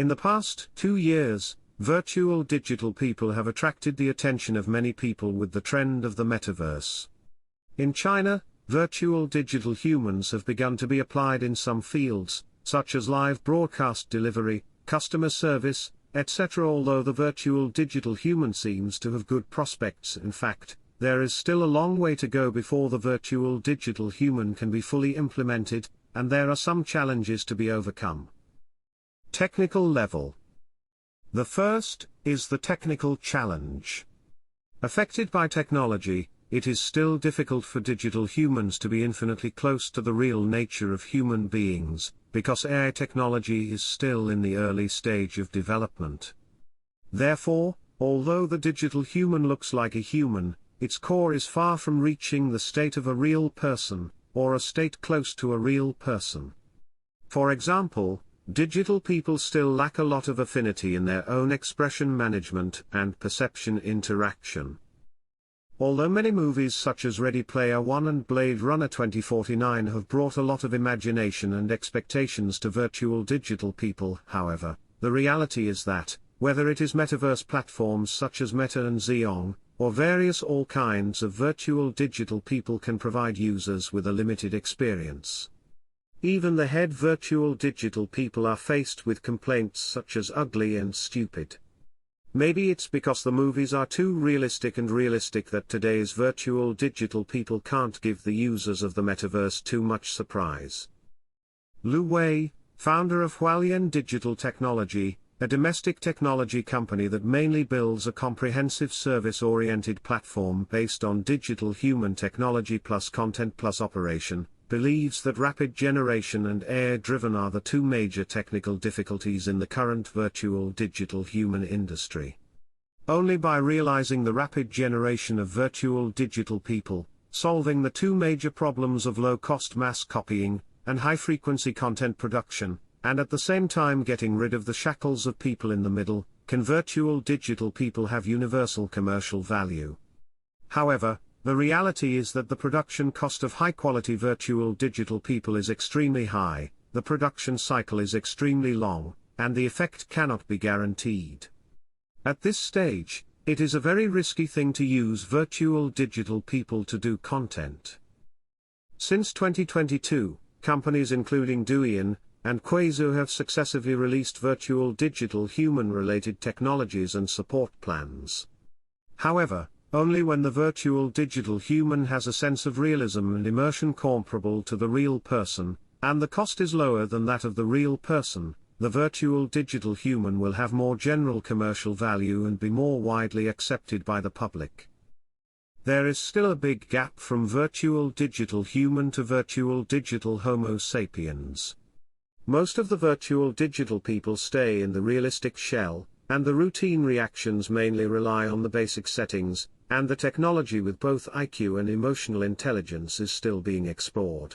In the past 2 years, virtual digital people have attracted the attention of many people with the trend of the metaverse. In China, virtual digital humans have begun to be applied in some fields, such as live broadcast delivery, customer service, etc. Although the virtual digital human seems to have good prospects, in fact, there is still a long way to go before the virtual digital human can be fully implemented, and there are some challenges to be overcome. Technical level. The first is the technical challenge. Affected by technology, it is still difficult for digital humans to be infinitely close to the real nature of human beings, because AI technology is still in the early stage of development. Therefore, although the digital human looks like a human, its core is far from reaching the state of a real person, or a state close to a real person. For example, digital people still lack a lot of affinity in their own expression management and perception interaction. Although many movies such as Ready Player One and Blade Runner 2049 have brought a lot of imagination and expectations to virtual digital people, however, the reality is that, whether it is metaverse platforms such as Meta and Xeon, or various all kinds of virtual digital people can provide users with a limited experience. Even the head virtual digital people are faced with complaints such as ugly and stupid. Maybe it's because the movies are too realistic that today's virtual digital people can't give the users of the metaverse too much surprise. Lu Wei, founder of Hualien Digital Technology, a domestic technology company that mainly builds a comprehensive service-oriented platform based on digital human technology plus content plus operation, believes that rapid generation and AI-driven are the two major technical difficulties in the current virtual digital human industry. Only by realizing the rapid generation of virtual digital people, solving the two major problems of low-cost mass copying, and high-frequency content production, and at the same time getting rid of the shackles of people in the middle, can virtual digital people have universal commercial value. However, the reality is that the production cost of high-quality virtual digital people is extremely high, the production cycle is extremely long, and the effect cannot be guaranteed. At this stage, it is a very risky thing to use virtual digital people to do content. Since 2022, companies including Douyin and Quasar have successively released virtual digital human-related technologies and support plans. However, only when the virtual digital human has a sense of realism and immersion comparable to the real person, and the cost is lower than that of the real person, the virtual digital human will have more general commercial value and be more widely accepted by the public. There is still a big gap from virtual digital human to virtual digital Homo sapiens. Most of the virtual digital people stay in the realistic shell, and the routine reactions mainly rely on the basic settings, and the technology with both IQ and emotional intelligence is still being explored.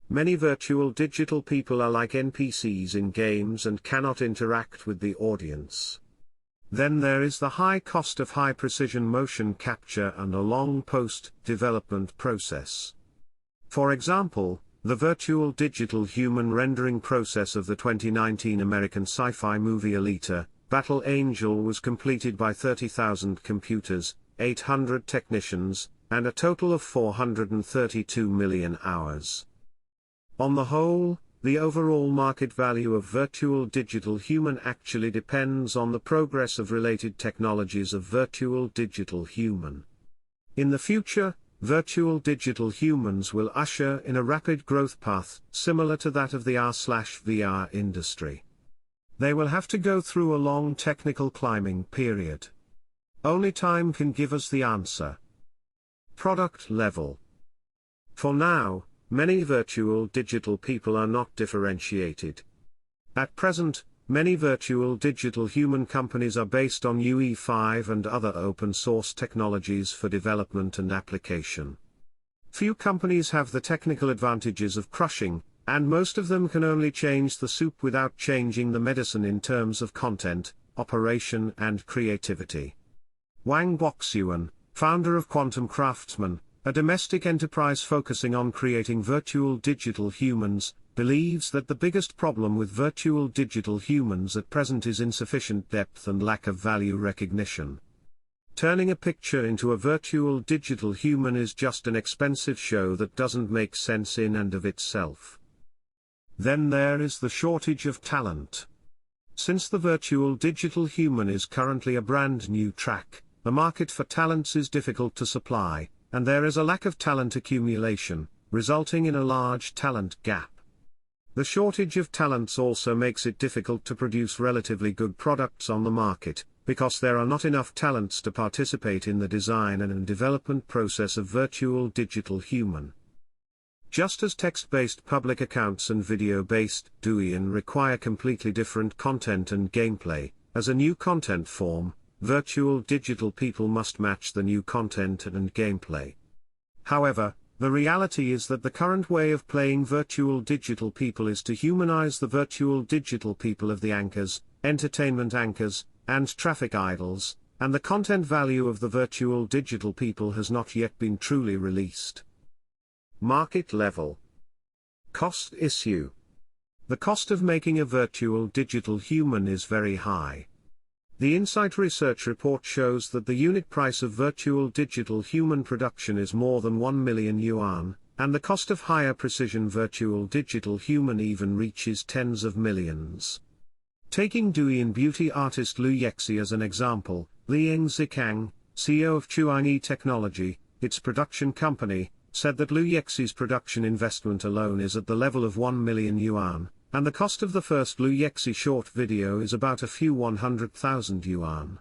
Many virtual digital people are like NPCs in games and cannot interact with the audience. Then there is the high cost of high-precision motion capture and a long post-development process. For example, the virtual digital human rendering process of the 2019 American sci-fi movie Alita, Battle Angel was completed by 30,000 computers, 800 technicians, and a total of 432 million hours. On the whole, the overall market value of virtual digital human actually depends on the progress of related technologies of virtual digital human. In the future, virtual digital humans will usher in a rapid growth path similar to that of the R/VR industry. They will have to go through a long technical climbing period. Only time can give us the answer. Product level. For now, many virtual digital people are not differentiated. At present, many virtual digital human companies are based on UE5 and other open-source technologies for development and application. Few companies have the technical advantages of crushing, and most of them can only change the soup without changing the medicine in terms of content, operation and creativity. Wang Boxuan, founder of Quantum Craftsman, a domestic enterprise focusing on creating virtual digital humans, believes that the biggest problem with virtual digital humans at present is insufficient depth and lack of value recognition. Turning a picture into a virtual digital human is just an expensive show that doesn't make sense in and of itself. Then there is the shortage of talent. Since the virtual digital human is currently a brand new track, the market for talents is difficult to supply, and there is a lack of talent accumulation, resulting in a large talent gap. The shortage of talents also makes it difficult to produce relatively good products on the market, because there are not enough talents to participate in the design and development process of virtual digital human. Just as text-based public accounts and video-based douyin require completely different content and gameplay, as a new content form, virtual digital people must match the new content and gameplay. However, the reality is that the current way of playing virtual digital people is to humanize the virtual digital people of the anchors, entertainment anchors, and traffic idols, and the content value of the virtual digital people has not yet been truly released. Market level. Cost issue. The cost of making a virtual digital human is very high. The Insight Research report shows that the unit price of virtual digital human production is more than 1 million yuan, and the cost of higher precision virtual digital human even reaches tens of millions. Taking douyin beauty artist Lu Yexi as an example, Liang Zikang, CEO of Chuangyi Technology, its production company, said that Lu Yexi's production investment alone is at the level of 1 million yuan, and the cost of the first Lu Yexi short video is about a few 100,000 yuan.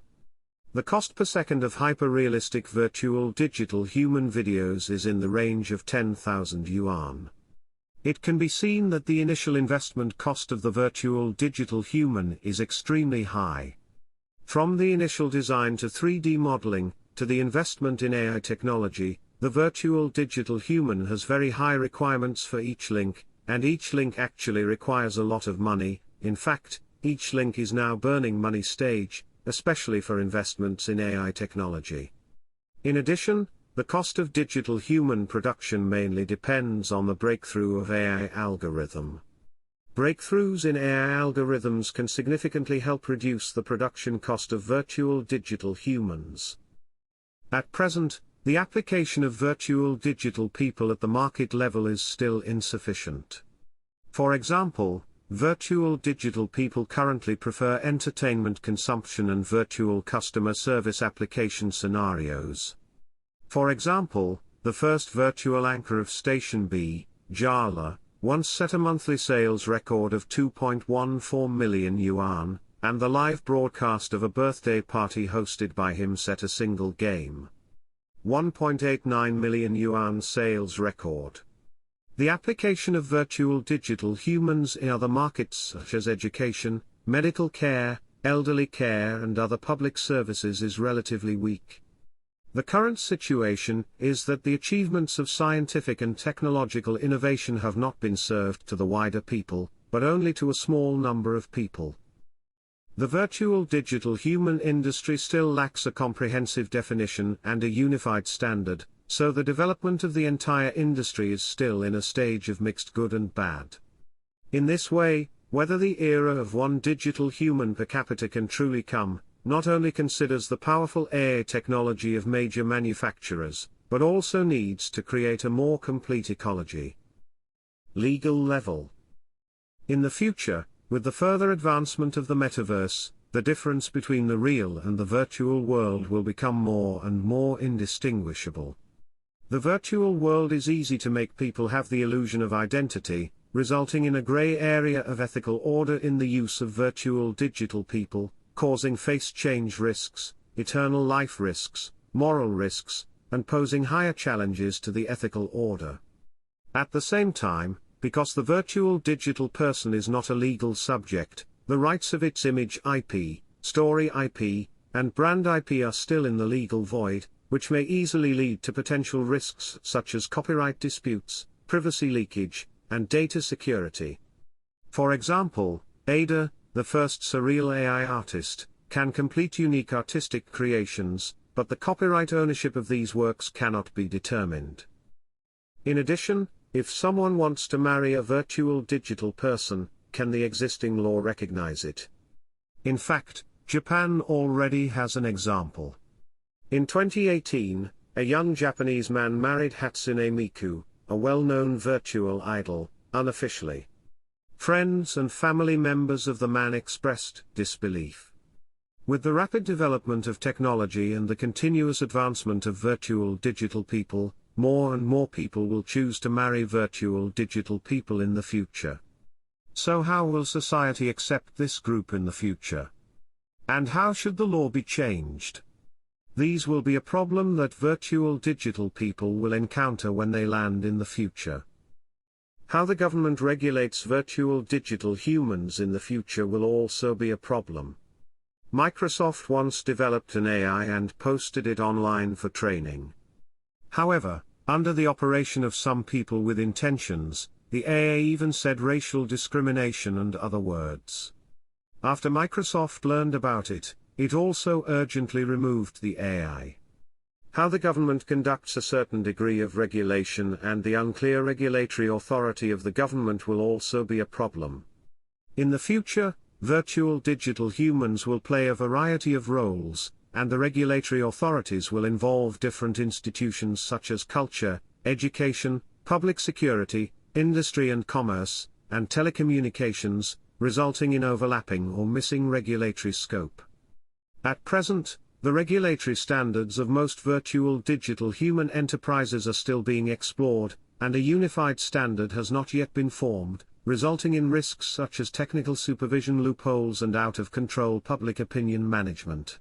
The cost per second of hyper-realistic virtual digital human videos is in the range of 10,000 yuan. It can be seen that the initial investment cost of the virtual digital human is extremely high. From the initial design to 3D modeling, to the investment in AI technology, the virtual digital human has very high requirements for each link, and each link actually requires a lot of money. In fact, each link is now burning money stage, especially for investments in AI technology. In addition, the cost of digital human production mainly depends on the breakthrough of AI algorithm. Breakthroughs in AI algorithms can significantly help reduce the production cost of virtual digital humans. At present, the application of virtual digital people at the market level is still insufficient. For example, virtual digital people currently prefer entertainment consumption and virtual customer service application scenarios. For example, the first virtual anchor of Station B, Jala, once set a monthly sales record of 2.14 million yuan, and the live broadcast of a birthday party hosted by him set a single game 1.89 million yuan sales record. The application of virtual digital humans in other markets such as education, medical care, elderly care and other public services is relatively weak. The current situation is that the achievements of scientific and technological innovation have not been served to the wider people, but only to a small number of people. The virtual digital human industry still lacks a comprehensive definition and a unified standard, so the development of the entire industry is still in a stage of mixed good and bad. In this way, whether the era of one digital human per capita can truly come, not only considers the powerful AI technology of major manufacturers, but also needs to create a more complete ecology. Legal level. In the future, with the further advancement of the metaverse, the difference between the real and the virtual world will become more and more indistinguishable. The virtual world is easy to make people have the illusion of identity, resulting in a gray area of ethical order in the use of virtual digital people, causing face change risks, eternal life risks, moral risks, and posing higher challenges to the ethical order. At the same time, because the virtual digital person is not a legal subject, the rights of its image IP, story IP, and brand IP are still in the legal void, which may easily lead to potential risks such as copyright disputes, privacy leakage, and data security. For example, Ada, the first surreal AI artist, can complete unique artistic creations, but the copyright ownership of these works cannot be determined. In addition, If someone wants to marry a virtual digital person, can the existing law recognize it? In fact, Japan already has an example. In 2018, a young Japanese man married Hatsune Miku, a well-known virtual idol, unofficially. Friends and family members of the man expressed disbelief. With the rapid development of technology and the continuous advancement of virtual digital people, more and more people will choose to marry virtual digital people in the future. So how will society accept this group in the future? And how should the law be changed? These will be a problem that virtual digital people will encounter when they land in the future. How the government regulates virtual digital humans in the future will also be a problem. Microsoft once developed an AI and posted it online for training. However, under the operation of some people with intentions, the AI even said racial discrimination and other words. After Microsoft learned about it, it also urgently removed the AI. How the government conducts a certain degree of regulation and the unclear regulatory authority of the government will also be a problem. In the future, virtual digital humans will play a variety of roles, and the regulatory authorities will involve different institutions such as culture, education, public security, industry and commerce, and telecommunications, resulting in overlapping or missing regulatory scope. At present, the regulatory standards of most virtual digital human enterprises are still being explored, and a unified standard has not yet been formed, resulting in risks such as technical supervision loopholes and out-of-control public opinion management.